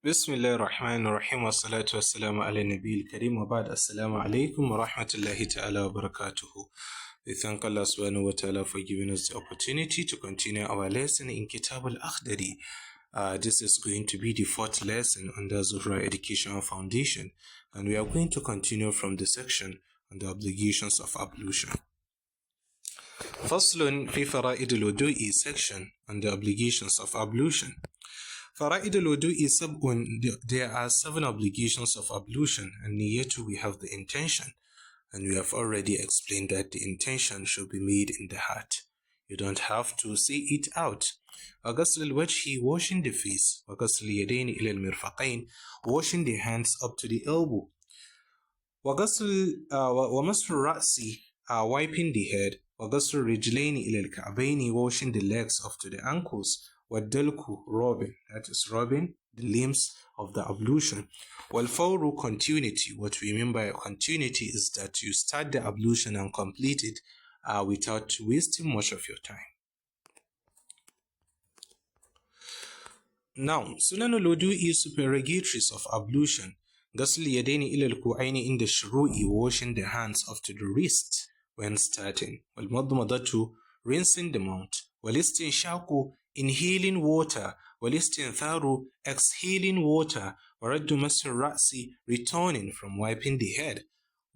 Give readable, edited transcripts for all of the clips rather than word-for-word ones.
بسم الله الرحمن الرحيم والصلاة والسلام على النبي الكريم وبعد السلام عليكم ورحمة الله تعالى وبركاته. We thank Allah subhanahu wa ta'ala for giving us the opportunity to continue our lesson in Kitab AlAkhdari. This is going to be the fourth lesson under Zuhra Educational Foundation, and we are going to continue from the section on the obligations of ablution. فصل في فرائض الوضوء section on the obligations of ablution. فرائض الوضوء سبع. There are 7 obligations of ablution, and yet we have the intention, and we have already explained that the intention should be made in the heart. You don't have to say it out. وغسل الوجه, washing the face. وغسل اليدين إلى المرفقين, washing the hands up to the elbow. ومسح الرأس, wiping the head. وغسل الرجلين إلى الكعبين, washing the legs up to the ankles. وَالدَّلْكُ, rubbing, that is rubbing the limbs of the ablution. وَالْفَوْرُ, continuity. What we mean by continuity is that you start the ablution and complete it without wasting much of your time. Now, Sunan al-Wudu'i, supererogatories of ablution. غسل اليدين إلى الكوعين عند الشروع, washing the hands up to the wrist when starting. وَالْمَضْمَضَةُ, rinsing the mouth. وَالِاسْتِنْشَاقُ, inhaling water. وَالِاسْتِنْثَارُ, exhaling water. وَرَدُّ مَسْحِ الرَّأْسِ, returning from wiping the head.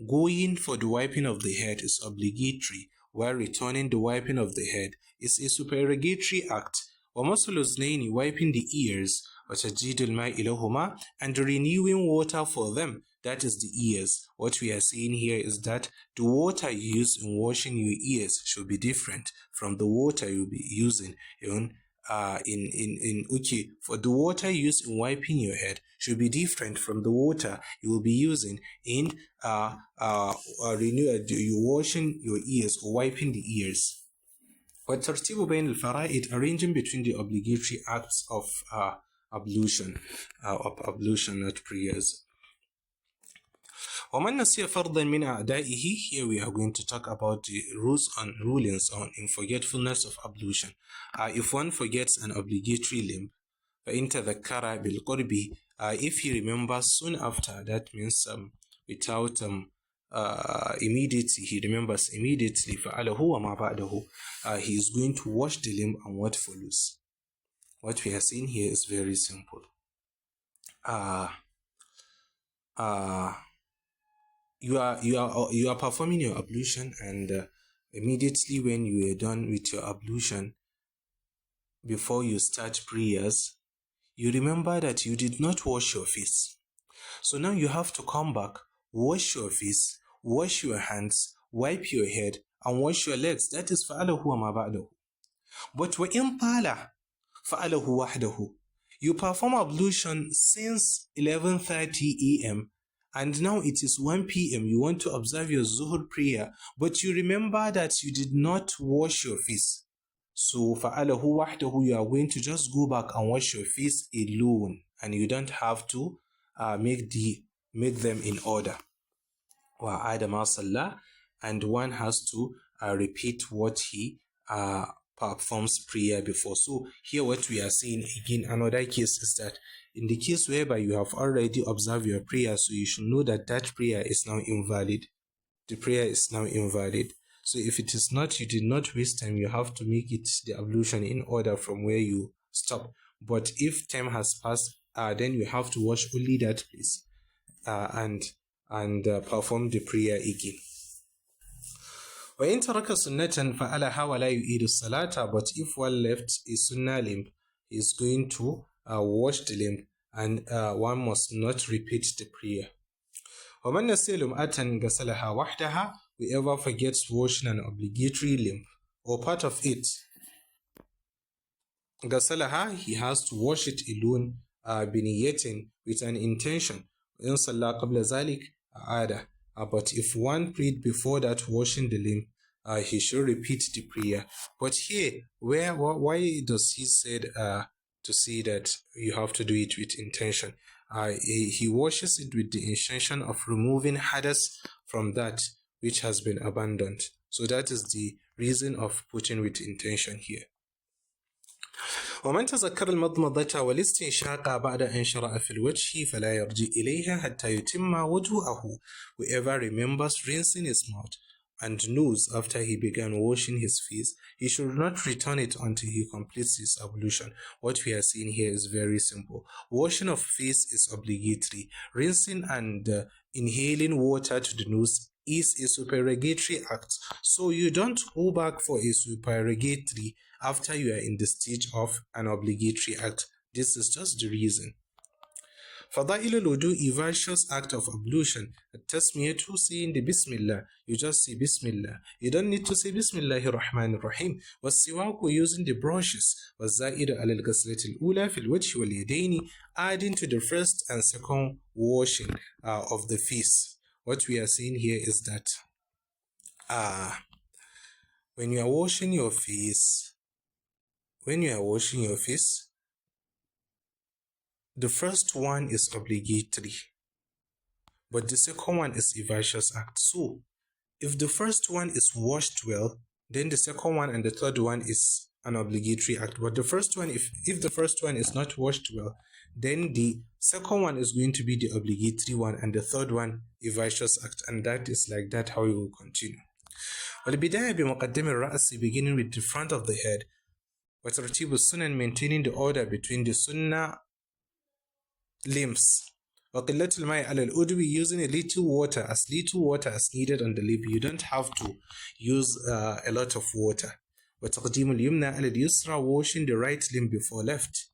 Going for the wiping of the head is obligatory, while returning the wiping of the head is a supererogatory act. وَمَسْحُ الْأُذْنَيْنِ, wiping the ears. وَتَجْدِيدُ الْمَاءِ لَهُمَا, and renewing water for them, that is the ears. What we are saying here is that the water you use in washing your ears should be different from the water you'll be using for the water used in wiping your head should be different from the water you will be using in washing your ears or wiping the ears. وَالتَّرْتِيبُ بَيْنَ الْفَرَائِض, arranging between the obligatory acts of ablution, not prayers. وَمَنْ نَسِيَ فَرْضًا مِنْ أَعْدَائِهِ, here we are going to talk about the rules and rulings on in forgetfulness of ablution. If one forgets an obligatory limb, فَإِنْ تَذَكَّرَ بِالْقُرْبِ, if he remembers soon after, that means without immediately, he remembers immediately, فَعَلَهُ وَمَا بَعْدَهُ, he is going to wash the limb and what follows. What we are seeing here is very simple. You are performing your ablution, and immediately when you are done with your ablution, before you start prayers, you remember that you did not wash your face. So now you have to come back, wash your face, wash your hands, wipe your head, and wash your legs. That is فَعَلَهُ وَمَا بَعْدَهُ. But وَإِنْ طَالَ فَعَلَهُ وَحْدَهُ. You perform ablution since 11:30 a.m. and now it is 1 p.m. You want to observe your Zuhr prayer, but you remember that you did not wash your face. So فَعَلَهُ وَحْدَهُ, you are going to just go back and wash your face alone, and you don't have to make them in order. وَعَادَ مَا صَلَّى, and one has to repeat what he performs prayer before. So here what we are saying again, another case is that in the case whereby you have already observed your prayer, so you should know that that prayer is now invalid. The prayer is now invalid. So if it is not, you did not waste time, you have to make it the ablution in order from where you stop. But if time has passed, then you have to wash only that place and perform the prayer again. وَإِنْ تَرَكَ سُنَّةً فَعَلَهَا وَلَا يُعِيدُ الصَّلَاةَ, but if one left a sunnah limb, he is going to wash the limb, and one must not repeat the prayer. وَمَنْ نَسِيَ لُمْعَةً غَسَلَهَا وَحْدَهَا, whoever forgets washing an obligatory limb or part of it, غَسَلَهَا, he has to wash it alone, بِنِيَّةٍ, with an intention. وَإِنْ صَلَّى قَبْلَ ذَلِكَ أَعَادَ, but if one prayed before that washing the limb, he should repeat the prayer. But here, why does he said to say that you have to do it with intention? He washes it with the intention of removing hadass from that which has been abandoned. So that is the reason of putting with intention here. ومن تذكر المضمضة والاستنشاق بعد أن شرع في الوجه فلا يرجع إليها حتى يتم وضوءه. Whoever remembers rinsing his mouth and nose after he began washing his face, he should not return it until he completes his ablution. What we are seeing here is very simple. Washing of face is obligatory. Rinsing and inhaling water to the nose is a supererogatory act. So you don't go back for a supererogatory after you are in the stage of an obligatory act. This is just the reason. فضائل الوضوء, virtuous act of ablution. التسمية, saying the Bismillah. You just say Bismillah. You don't need to say Bismillahir Rahmanir Rahim. والسواك, using the brushes. والزائد على الغسلة الأولى في الوجه واليدين, adding to the first and second washing of the face. What we are saying here is that when you are washing your face, the first one is obligatory, but the second one is a virtuous act. So, if the first one is washed well, then the second one and the third one is an obligatory act. But the first one, if the first one is not washed well, then the second one is going to be the obligatory one, and the third one a virtuous act. And that is like that how we will continue. والبداية بمقدم الرأس, beginning with the front of the head. وترتيب السنن, maintaining the order between the sunnah limbs. وقلة الماء على الأدوي, using a little water as needed on the lip. You don't have to use a lot of water. وتقديم اليمنى على اليسرى, washing the right limb before left.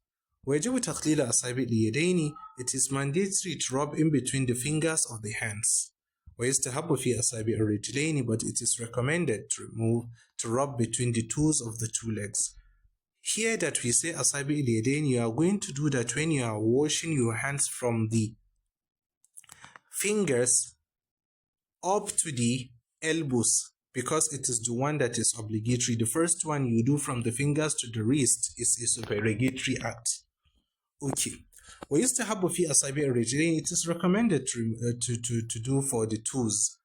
ويجب تقليل أصابع اليدين, it is mandatory to rub in between the fingers of the hands. ويستحب في أصابع الرجلين, but it is recommended to rub between the toes of the two legs. Here that we say asabi al-yadayn, you are going to do that when you are washing your hands from the fingers up to the elbows, because it is the one that is obligatory. The first one you do from the fingers to the wrist is a supererogatory act. Okay. ويستحب في أصابع الرجلين, it is recommended to do for the toes,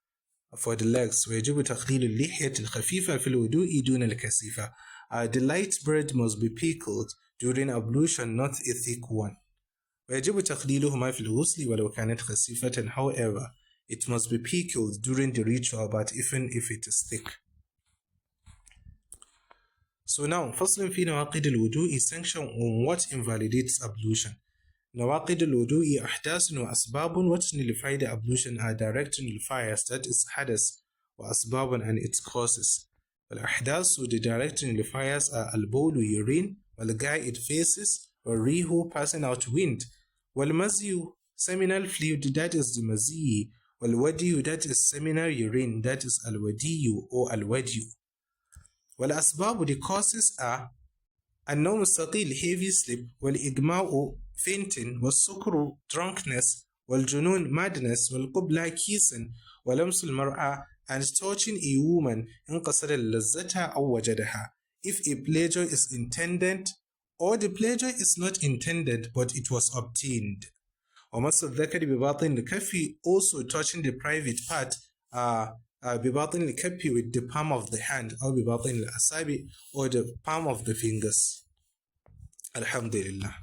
for the legs. ويجب تقليل اللحية الخفيفة في الوضوء دون الكثيفة. The light bird must be pickled during ablution, not a thick one. ويجب تقليلهما في الغسل ولو كانت خفيفة. However, it must be pickled during the ritual, but even if it is thick. So now, فصل في نواقض الوضوء, sanction on what invalidates ablution. نواقض الوضوء أحداث وأسباب. What nullify the ablution are direct nullifiers, that is حدث, وأسباب and its causes. والأحداث, the direct nullifiers are البول, urine, والغائط, feces, والريح, passing out wind, والمزي, seminal fluid, that is the مزي, والودي, that is seminal urine, that is الودي or الودي. والأسباب, the causes are النوم الثقيل, heavy sleep, والإغماء, fainting, والسكر, drunkenness, والجنون, madness, والقبلة, kissing, ولمس المرأة, and touching a woman إن قصد لذتها أو وجدها, if a pleasure is intended or the pleasure is not intended but it was obtained. ومس الذكر بباطن الكف, also touching the private part بباطن الكف, with the palm of the hand, أو بباطن الأصابع, or the palm of the fingers. Alhamdulillah.